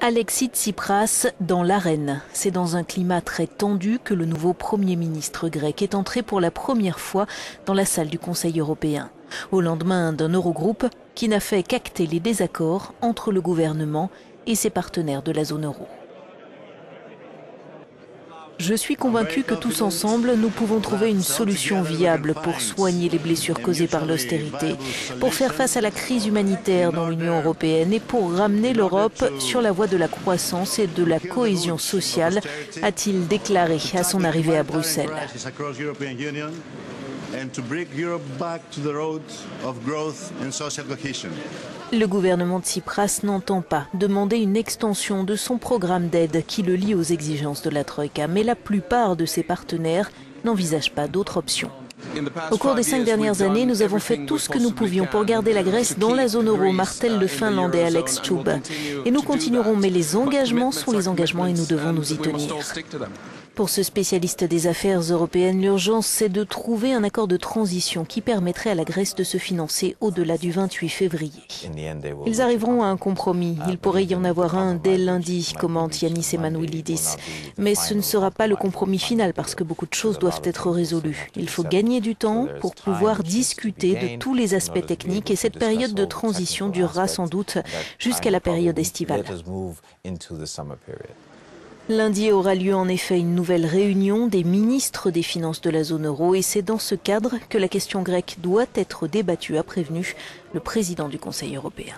Alexis Tsipras dans l'arène. C'est dans un climat très tendu que le nouveau Premier ministre grec est entré pour la première fois dans la salle du Conseil européen. Au lendemain d'un Eurogroupe qui n'a fait qu'acter les désaccords entre le gouvernement et ses partenaires de la zone euro. Je suis convaincu que tous ensemble, nous pouvons trouver une solution viable pour soigner les blessures causées par l'austérité, pour faire face à la crise humanitaire dans l'Union européenne et pour ramener l'Europe sur la voie de la croissance et de la cohésion sociale, a-t-il déclaré à son arrivée à Bruxelles. Le gouvernement de Tsipras n'entend pas demander une extension de son programme d'aide qui le lie aux exigences de la Troïka, mais la plupart de ses partenaires n'envisagent pas d'autre option. Au cours des 5 dernières années, nous avons fait tout ce que nous pouvions pour garder la Grèce dans la zone euro, martèle le Finlandais Alex Stubb. Et nous continuerons, mais les engagements sont les engagements et nous devons nous y tenir. Pour ce spécialiste des affaires européennes, l'urgence, c'est de trouver un accord de transition qui permettrait à la Grèce de se financer au-delà du 28 février. Ils arriveront à un compromis. Il pourrait y en avoir un dès lundi, commente Yannis Emmanouilidis. Mais ce ne sera pas le compromis final parce que beaucoup de choses doivent être résolues. Il faut gagner du temps pour pouvoir discuter de tous les aspects techniques et cette période de transition durera sans doute jusqu'à la période estivale. Lundi aura lieu en effet une nouvelle réunion des ministres des Finances de la zone euro et c'est dans ce cadre que la question grecque doit être débattue, a prévenu le président du Conseil européen.